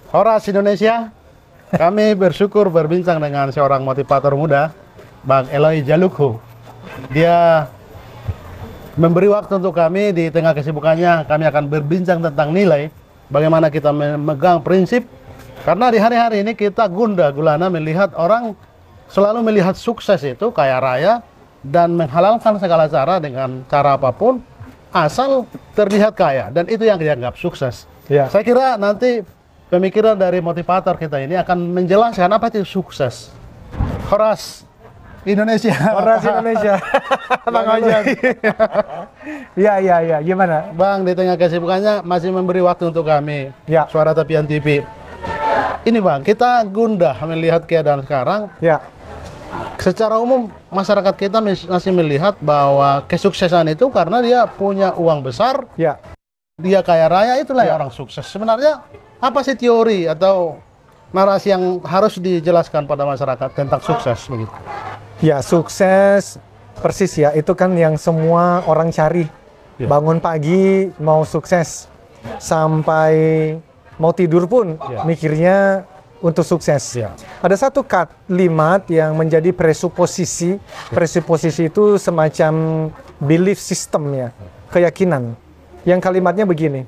Horas Indonesia, kami bersyukur berbincang dengan seorang motivator muda, Bang Eloy Jalukho. Dia memberi waktu untuk kami di tengah kesibukannya. Kami akan berbincang tentang nilai, bagaimana kita memegang prinsip. Karena di hari-hari ini kita gundah gulana melihat orang selalu melihat sukses itu kaya raya dan menghalalkan segala cara dengan cara apapun asal terlihat kaya, dan itu yang dianggap sukses. Ya. Saya kira nanti pemikiran dari motivator kita ini akan menjelaskan apa itu sukses. Horas Indonesia. Horas Indonesia. Bang Ojek. Ya. Gimana? Bang, di tengah kesibukannya masih memberi waktu untuk kami. Ya. Suara Tepian TV. Ini Bang, kita gundah melihat keadaan sekarang. Ya. Secara umum masyarakat kita masih melihat bahwa kesuksesan itu karena dia punya uang besar, Ya. dia kaya raya, itulah Ya. orang sukses. Sebenarnya apa sih teori atau narasi yang harus dijelaskan pada masyarakat tentang sukses begitu? Ya, sukses persis ya. Itu kan yang semua orang cari. Ya. Bangun pagi mau sukses, sampai mau tidur pun Ya. mikirnya untuk sukses. Ya. Ada satu kalimat yang menjadi presuposisi. Presuposisi itu semacam belief system ya, keyakinan. Yang kalimatnya begini: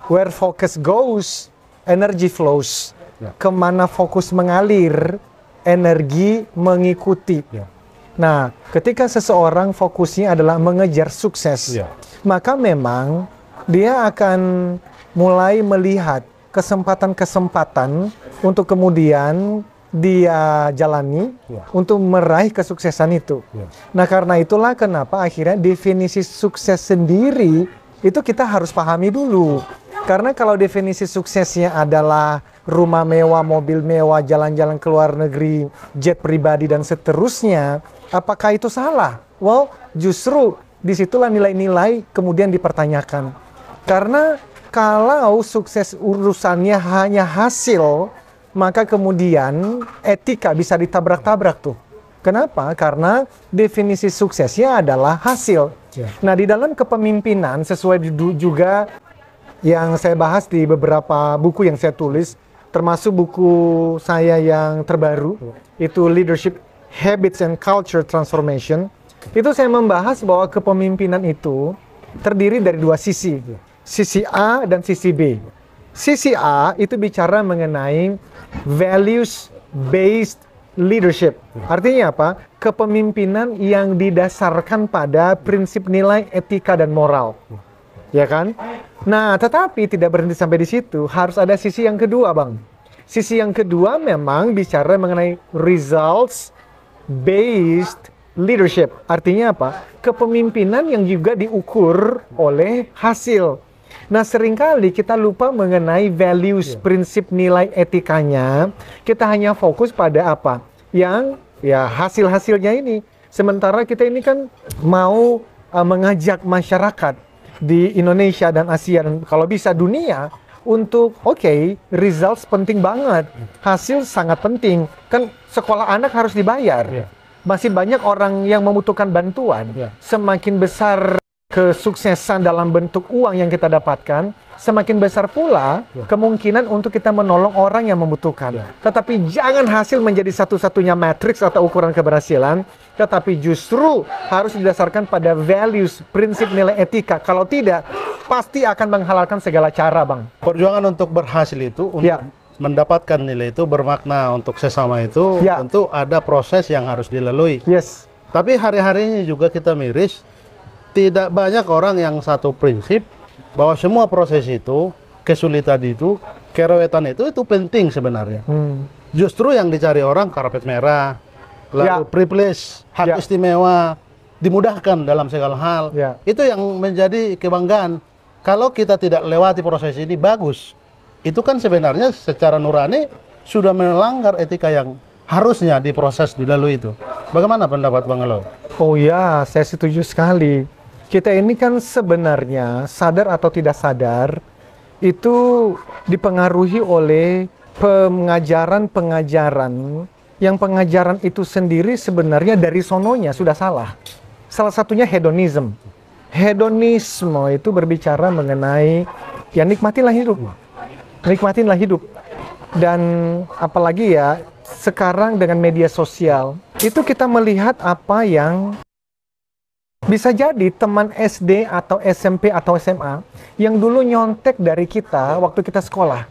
where focus goes, energy flows. Ya. Kemana fokus mengalir, energi mengikuti. Ya. Nah, ketika seseorang fokusnya adalah mengejar sukses, Ya. maka memang dia akan mulai melihat kesempatan-kesempatan untuk kemudian dia jalani Ya. untuk meraih kesuksesan itu. Ya. Nah, karena itulah kenapa akhirnya definisi sukses sendiri itu kita harus pahami dulu. Karena kalau definisi suksesnya adalah rumah mewah, mobil mewah, jalan-jalan ke luar negeri, jet pribadi dan seterusnya, apakah itu salah? Well, justru disitulah nilai-nilai kemudian dipertanyakan. Karena kalau sukses urusannya hanya hasil, maka kemudian etika bisa ditabrak-tabrak tuh. Kenapa? Karena definisi suksesnya adalah hasil. Ya. Nah, di dalam kepemimpinan sesuai juga yang saya bahas di beberapa buku yang saya tulis, termasuk buku saya yang terbaru, itu Leadership Habits and Culture Transformation. Itu saya membahas bahwa kepemimpinan itu terdiri dari dua sisi. Sisi A dan sisi B. Sisi A itu bicara mengenai values-based leadership. Artinya apa? Kepemimpinan yang didasarkan pada prinsip nilai etika dan moral. Ya kan? Nah, tetapi tidak berhenti sampai di situ. Harus ada sisi yang kedua, Bang. Sisi yang kedua memang bicara mengenai results-based leadership. Artinya apa? Kepemimpinan yang juga diukur oleh hasil. Nah, seringkali kita lupa mengenai values, prinsip nilai etikanya. Kita hanya fokus pada apa? Yang ya hasil-hasilnya ini. Sementara kita ini kan mau mengajak masyarakat di Indonesia dan Asia dan kalau bisa dunia untuk results penting banget. Hasil sangat penting. Kan sekolah anak harus dibayar. Masih banyak orang yang membutuhkan bantuan. Semakin besar kesuksesan dalam bentuk uang yang kita dapatkan, semakin besar pula kemungkinan untuk kita menolong orang yang membutuhkan. Tetapi jangan hasil menjadi satu-satunya matriks atau ukuran keberhasilan, tetapi justru harus didasarkan pada values, prinsip nilai etika. Kalau tidak, pasti akan menghalalkan segala cara, Bang. Perjuangan untuk berhasil itu, untuk mendapatkan nilai itu bermakna untuk sesama itu, tentu ada proses yang harus dilalui. Yes. Tapi hari-hari ini juga kita miris, tidak banyak orang yang satu prinsip bahwa semua proses itu, kesulitan itu, kerewetan itu penting sebenarnya. Justru yang dicari orang karpet merah, lalu privilege, hak istimewa, dimudahkan dalam segala hal. Itu yang menjadi kebanggaan. Kalau kita tidak lewati proses ini bagus, itu kan sebenarnya secara nurani sudah melanggar etika yang harusnya diproses dilalui itu. Bagaimana pendapat Bang Eloy? Oh ya, saya setuju sekali. Kita ini kan sebenarnya sadar atau tidak sadar itu dipengaruhi oleh pengajaran-pengajaran yang pengajaran itu sendiri sebenarnya dari sononya sudah salah. Salah satunya hedonism. Hedonisme itu berbicara mengenai ya nikmatilah hidup. Nikmatilah hidup. Dan apalagi ya, sekarang dengan media sosial, itu kita melihat apa yang bisa jadi teman SD atau SMP atau SMA yang dulu nyontek dari kita waktu kita sekolah.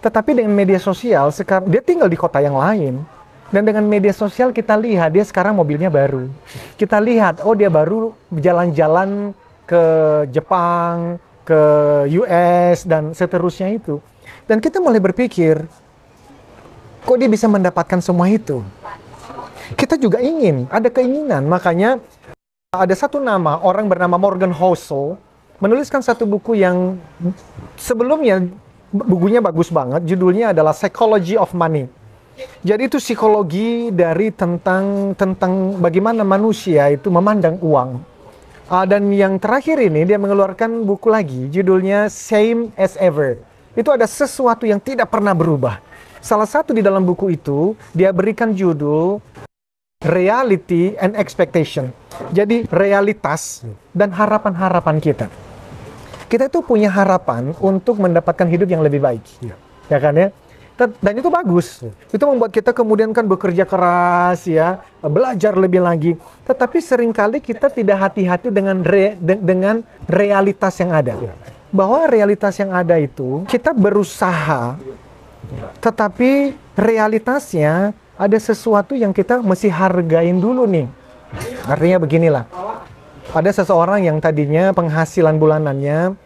Tetapi dengan media sosial, sekarang dia tinggal di kota yang lain. Dan dengan media sosial kita lihat dia sekarang mobilnya baru. Kita lihat, oh dia baru jalan-jalan ke Jepang, ke US, dan seterusnya itu. Dan kita mulai berpikir, kok dia bisa mendapatkan semua itu? Kita juga ingin, ada keinginan. Makanya ada satu nama, orang bernama Morgan Housel, menuliskan satu buku yang sebelumnya bukunya bagus banget, judulnya adalah Psychology of Money. Jadi itu psikologi dari tentang bagaimana manusia itu memandang uang. Dan yang terakhir ini dia mengeluarkan buku lagi, judulnya Same as Ever. Itu ada sesuatu yang tidak pernah berubah. Salah satu di dalam buku itu dia berikan judul Reality and Expectation. Jadi realitas dan harapan-harapan kita. Kita itu punya harapan untuk mendapatkan hidup yang lebih baik. Ya kan ya? Dan itu bagus. Itu membuat kita kemudian kan bekerja keras ya, belajar lebih lagi. Tetapi seringkali kita tidak hati-hati dengan realitas yang ada. Bahwa realitas yang ada itu kita berusaha, tetapi realitasnya ada sesuatu yang kita mesti hargain dulu nih. Artinya beginilah. Ada seseorang yang tadinya penghasilan bulanannya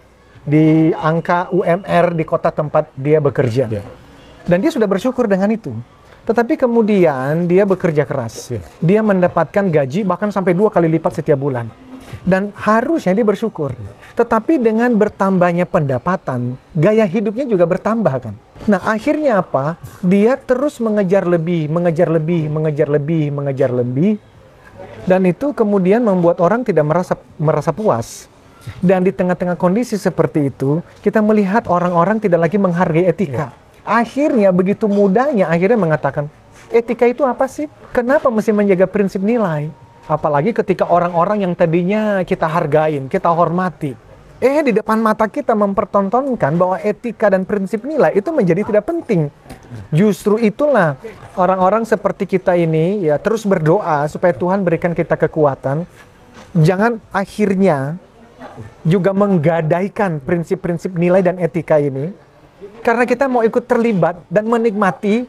di angka UMR di kota tempat dia bekerja. Dan dia sudah bersyukur dengan itu. Tetapi kemudian dia bekerja keras. Dia mendapatkan gaji bahkan sampai 2 kali lipat setiap bulan. Dan harusnya dia bersyukur. Tetapi dengan bertambahnya pendapatan, gaya hidupnya juga bertambah kan. Nah akhirnya apa? Dia terus mengejar lebih. Dan itu kemudian membuat orang tidak merasa puas. Dan di tengah-tengah kondisi seperti itu, kita melihat orang-orang tidak lagi menghargai etika. Akhirnya begitu mudahnya akhirnya mengatakan, etika itu apa sih? Kenapa mesti menjaga prinsip nilai? Apalagi ketika orang-orang yang tadinya kita hargain, kita hormati. Di depan mata kita mempertontonkan bahwa etika dan prinsip nilai itu menjadi tidak penting. Justru itulah orang-orang seperti kita ini ya terus berdoa supaya Tuhan berikan kita kekuatan. Jangan akhirnya juga menggadaikan prinsip-prinsip nilai dan etika ini. Karena kita mau ikut terlibat dan menikmati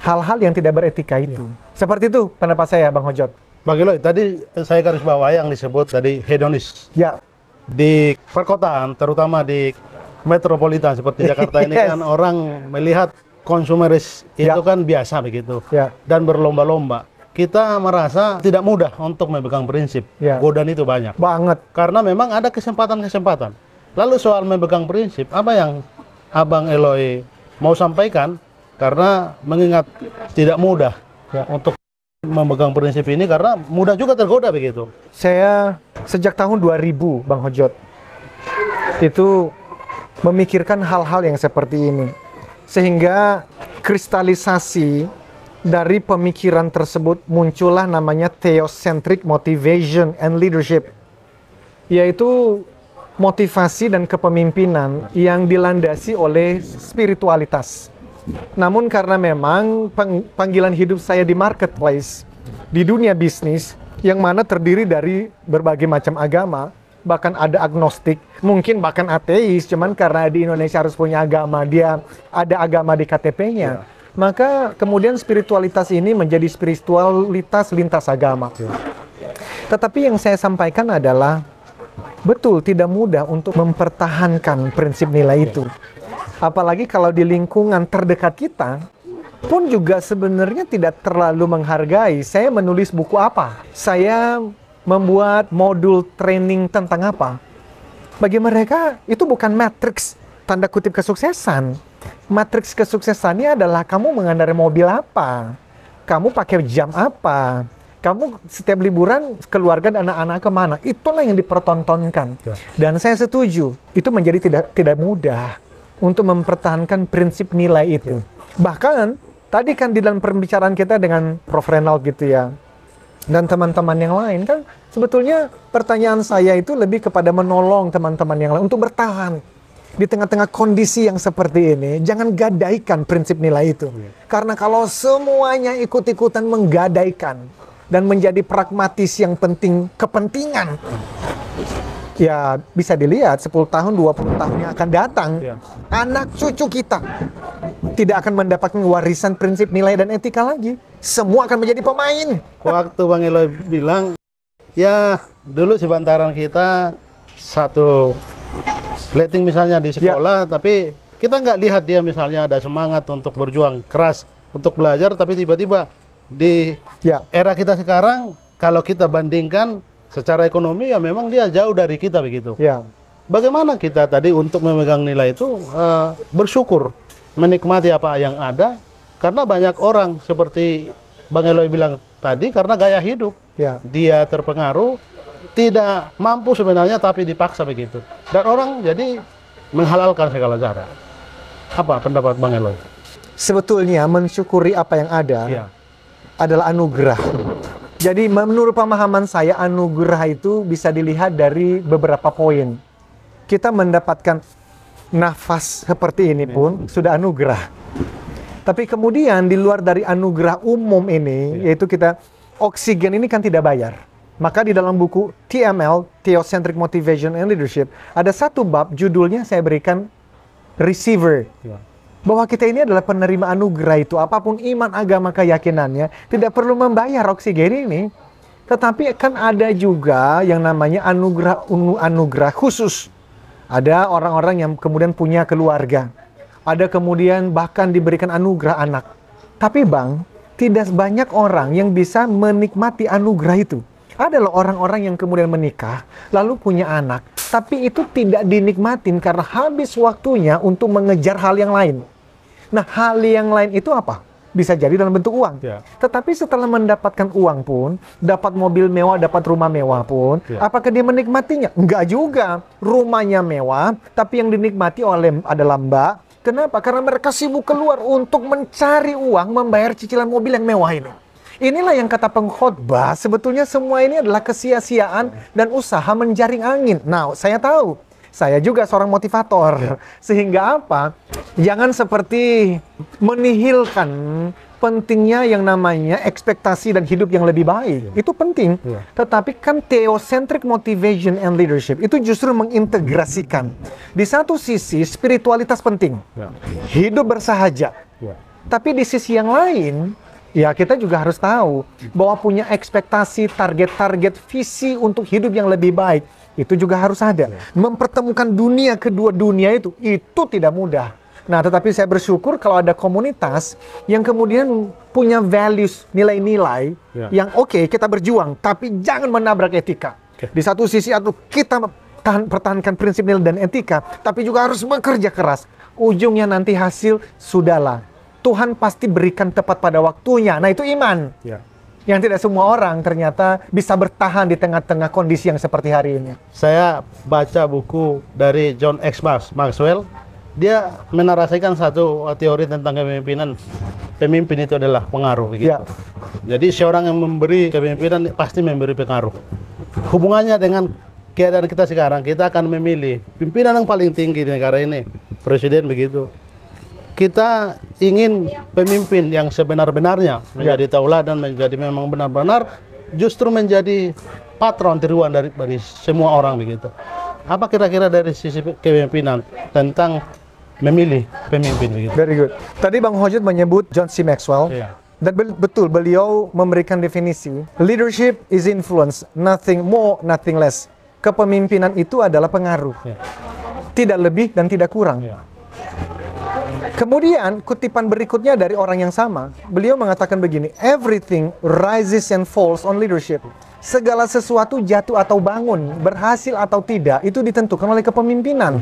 hal-hal yang tidak beretika itu. Seperti itu pendapat saya, Bang Hojot. Bang Eloy, tadi saya garis bawahi yang disebut tadi hedonis. Ya. Di perkotaan, terutama di metropolitan seperti Jakarta ini kan orang melihat konsumeris itu kan biasa begitu. Dan berlomba-lomba. Kita merasa tidak mudah untuk memegang prinsip. Godaan itu banyak. Banget. Karena memang ada kesempatan-kesempatan. Lalu soal memegang prinsip, apa yang Abang Eloy mau sampaikan? Karena mengingat tidak mudah untuk memegang prinsip ini karena mudah juga tergoda begitu. Saya sejak tahun 2000, Bang Hojot, itu memikirkan hal-hal yang seperti ini. Sehingga kristalisasi dari pemikiran tersebut muncullah namanya theocentric motivation and leadership. Yaitu motivasi dan kepemimpinan yang dilandasi oleh spiritualitas. Namun karena memang panggilan hidup saya di marketplace, di dunia bisnis, yang mana terdiri dari berbagai macam agama, bahkan ada agnostik, mungkin bahkan ateis, cuman karena di Indonesia harus punya agama, dia ada agama di KTP-nya. Maka kemudian spiritualitas ini menjadi spiritualitas lintas agama. Tetapi yang saya sampaikan adalah, betul tidak mudah untuk mempertahankan prinsip nilai itu. Apalagi kalau di lingkungan terdekat kita pun juga sebenarnya tidak terlalu menghargai. Saya menulis buku apa? Saya membuat modul training tentang apa? Bagi mereka itu bukan matriks tanda kutip kesuksesan. Matriks kesuksesannya adalah kamu mengendarai mobil apa? Kamu pakai jam apa? Kamu setiap liburan keluarga dan anak-anak kemana? Itulah yang dipertontonkan. Dan saya setuju, itu menjadi tidak mudah untuk mempertahankan prinsip nilai itu. Bahkan, tadi kan di dalam pembicaraan kita dengan Prof. Reynald gitu ya, dan teman-teman yang lain kan, sebetulnya pertanyaan saya itu lebih kepada menolong teman-teman yang lain untuk bertahan. di tengah-tengah kondisi yang seperti ini, jangan gadaikan prinsip nilai itu. Karena kalau semuanya ikut-ikutan menggadaikan dan menjadi pragmatis yang penting kepentingan, ya bisa dilihat 10 tahun, 20 tahun yang akan datang, anak cucu kita tidak akan mendapatkan warisan prinsip nilai dan etika lagi. Semua akan menjadi pemain. Waktu Bang Eloy bilang, ya dulu sebantaran kita satu letting misalnya di sekolah, tapi kita nggak lihat dia misalnya ada semangat untuk berjuang keras untuk belajar, tapi tiba-tiba di era kita sekarang, kalau kita bandingkan secara ekonomi, ya memang dia jauh dari kita begitu. Bagaimana kita tadi untuk memegang nilai itu bersyukur, menikmati apa yang ada, karena banyak orang seperti Bang Eloy bilang tadi, karena gaya hidup dia terpengaruh, tidak mampu sebenarnya tapi dipaksa begitu, dan orang jadi menghalalkan segala cara. Apa pendapat Bang Eloy? Sebetulnya mensyukuri apa yang ada adalah anugerah. Jadi menurut pemahaman saya, anugerah itu bisa dilihat dari beberapa poin. Kita mendapatkan nafas seperti ini pun sudah anugerah. Tapi kemudian di luar dari anugerah umum ini, yaitu kita oksigen ini kan tidak bayar. Maka di dalam buku TML, Theocentric Motivation and Leadership, ada satu bab judulnya saya berikan receiver. Bahwa kita ini adalah penerima anugerah itu, apapun iman, agama, keyakinannya, tidak perlu membayar oksigen ini. Tetapi kan ada juga yang namanya anugerah khusus. Ada orang-orang yang kemudian punya keluarga. Ada kemudian bahkan diberikan anugerah anak. Tapi Bang, tidak banyak orang yang bisa menikmati anugerah itu. Ada loh orang-orang yang kemudian menikah, lalu punya anak. Tapi itu tidak dinikmatin karena habis waktunya untuk mengejar hal yang lain. Nah, hal yang lain itu apa? Bisa jadi dalam bentuk uang. Tetapi setelah mendapatkan uang pun, dapat mobil mewah, dapat rumah mewah pun, apakah dia menikmatinya? Enggak juga. Rumahnya mewah, tapi yang dinikmati oleh adalah Mbak. Kenapa? Karena mereka sibuk keluar untuk mencari uang, membayar cicilan mobil yang mewah ini. Inilah yang kata pengkhotbah, sebetulnya semua ini adalah kesia-siaan dan usaha menjaring angin. Nah, saya tahu. Saya juga seorang motivator. Sehingga apa? Jangan seperti menihilkan pentingnya yang namanya ekspektasi dan hidup yang lebih baik. Itu penting. Tetapi kan theocentric motivation and leadership itu justru mengintegrasikan. Di satu sisi spiritualitas penting. Hidup bersahaja. Tapi di sisi yang lain, ya kita juga harus tahu bahwa punya ekspektasi, target-target, visi untuk hidup yang lebih baik. Itu juga harus ada. Mempertemukan dunia, kedua dunia itu tidak mudah. Nah, tetapi saya bersyukur kalau ada komunitas yang kemudian punya values, nilai-nilai yang oke, kita berjuang, tapi jangan menabrak etika. Di satu sisi kita pertahankan prinsip nilai dan etika, tapi juga harus bekerja keras. Ujungnya nanti hasil, sudahlah. Tuhan pasti berikan tepat pada waktunya. Nah, itu iman. Yang tidak semua orang ternyata bisa bertahan di tengah-tengah kondisi yang seperti hari ini. Saya baca buku dari John X. Maxwell. Dia menarasikan satu teori tentang kepemimpinan. Pemimpin itu adalah pengaruh. Gitu. Jadi seorang yang memberi kepemimpinan pasti memberi pengaruh. Hubungannya dengan keadaan kita sekarang, kita akan memilih pimpinan yang paling tinggi di negara ini. Presiden begitu. Kita ingin pemimpin yang sebenar-benarnya menjadi tauladan, menjadi memang benar-benar justru menjadi patron tiruan dari semua orang begitu. Apa kira-kira dari sisi kepemimpinan tentang memilih pemimpin begitu? Very good. Tadi Bang Hojit menyebut John C. Maxwell. Dan betul, beliau memberikan definisi. Leadership is influence, nothing more, nothing less. Kepemimpinan itu adalah pengaruh. Tidak lebih dan tidak kurang. Kemudian kutipan berikutnya dari orang yang sama, beliau mengatakan begini, everything rises and falls on leadership. Segala sesuatu jatuh atau bangun, berhasil atau tidak, itu ditentukan oleh kepemimpinan.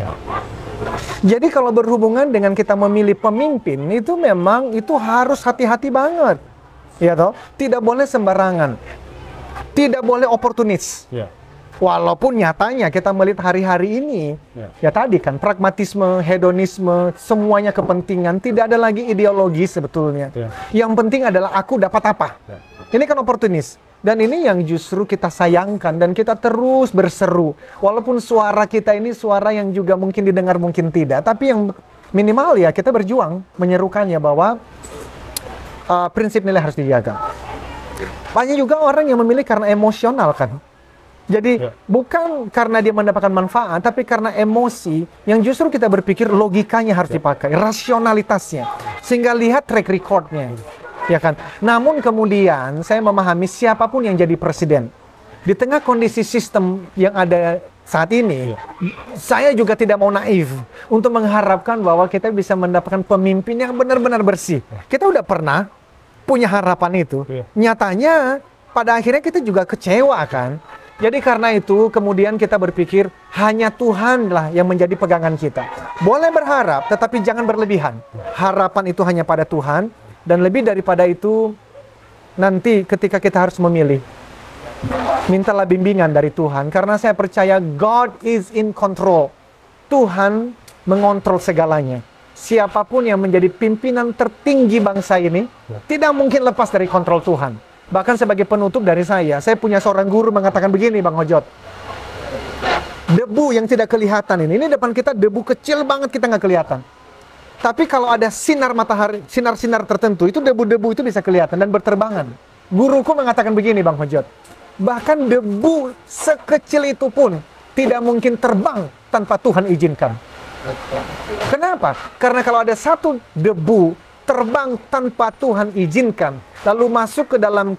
Jadi kalau berhubungan dengan kita memilih pemimpin, itu memang itu harus hati-hati banget. Ya toh? Tidak boleh sembarangan. Tidak boleh oportunis. Walaupun nyatanya kita melihat hari-hari ini, ya tadi kan pragmatisme, hedonisme, semuanya kepentingan, tidak ada lagi ideologi sebetulnya. Yang penting adalah aku dapat apa. Ini kan oportunis. Dan ini yang justru kita sayangkan dan kita terus berseru. Walaupun suara kita ini suara yang juga mungkin didengar, mungkin tidak. Tapi yang minimal ya kita berjuang menyerukannya bahwa prinsip nilai harus dijaga. Banyak juga orang yang memilih karena emosional kan. Jadi bukan karena dia mendapatkan manfaat, tapi karena emosi yang justru kita berpikir logikanya harus dipakai, rasionalitasnya. Sehingga lihat track recordnya. Ya kan? Namun kemudian saya memahami siapapun yang jadi presiden di tengah kondisi sistem yang ada saat ini, saya juga tidak mau naif untuk mengharapkan bahwa kita bisa mendapatkan pemimpin yang benar-benar bersih. Kita udah pernah punya harapan itu. Nyatanya pada akhirnya kita juga kecewa kan. Jadi karena itu kemudian kita berpikir hanya Tuhanlah yang menjadi pegangan kita. Boleh berharap tetapi jangan berlebihan. Harapan itu hanya pada Tuhan. Dan lebih daripada itu, nanti ketika kita harus memilih, mintalah bimbingan dari Tuhan. Karena saya percaya God is in control. Tuhan mengontrol segalanya. Siapapun yang menjadi pimpinan tertinggi bangsa ini, tidak mungkin lepas dari kontrol Tuhan. Bahkan sebagai penutup dari saya punya seorang guru mengatakan begini, Bang Hojot. Debu yang tidak kelihatan ini depan kita debu kecil banget kita nggak kelihatan. Tapi kalau ada sinar matahari, sinar-sinar tertentu, itu debu-debu itu bisa kelihatan dan berterbangan. Guruku mengatakan begini, Bang Hojot. Bahkan debu sekecil itu pun tidak mungkin terbang tanpa Tuhan izinkan. Kenapa? Karena kalau ada satu debu terbang tanpa Tuhan izinkan, lalu masuk ke dalam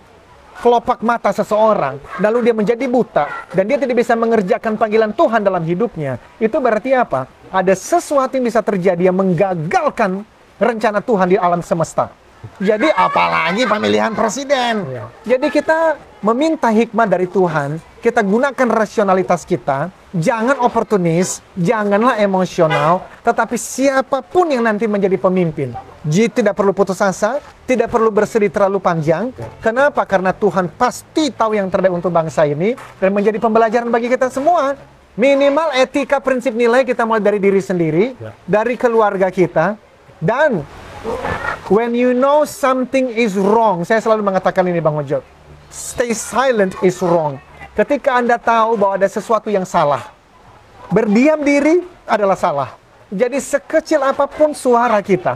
kelopak mata seseorang, lalu dia menjadi buta, dan dia tidak bisa mengerjakan panggilan Tuhan dalam hidupnya, itu berarti apa? Ada sesuatu yang bisa terjadi yang menggagalkan rencana Tuhan di alam semesta. Jadi apalagi pemilihan presiden. Jadi kita meminta hikmah dari Tuhan, kita gunakan rasionalitas kita, jangan oportunis, janganlah emosional, tetapi siapapun yang nanti menjadi pemimpin, tidak perlu putus asa, tidak perlu bersedih terlalu panjang. Kenapa? Karena Tuhan pasti tahu yang terbaik untuk bangsa ini dan menjadi pembelajaran bagi kita semua. Minimal etika prinsip nilai kita mulai dari diri sendiri, dari keluarga kita, dan when you know something is wrong, saya selalu mengatakan ini Bang Hojot, stay silent is wrong. Ketika Anda tahu bahwa ada sesuatu yang salah, berdiam diri adalah salah. Jadi sekecil apapun suara kita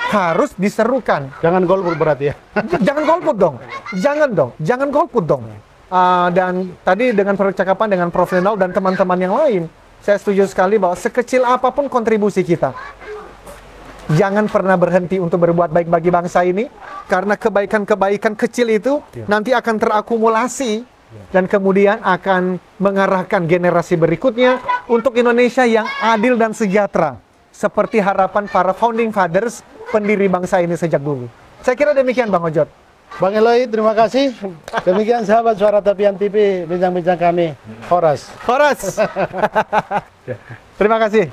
harus diserukan. Jangan golput berarti ya. Jangan golput dong. Jangan golput dong. Dan tadi dengan percakapan dengan Prof. Renal dan teman-teman yang lain, saya setuju sekali bahwa sekecil apapun kontribusi kita, jangan pernah berhenti untuk berbuat baik bagi bangsa ini, karena kebaikan-kebaikan kecil itu nanti akan terakumulasi dan kemudian akan mengarahkan generasi berikutnya untuk Indonesia yang adil dan sejahtera, seperti harapan para founding fathers, pendiri bangsa ini sejak dulu. Saya kira demikian Bang Hojot. Bang Eloy, terima kasih. Demikian sahabat Suara Tapian TV, bincang-bincang kami. Horas. Terima kasih.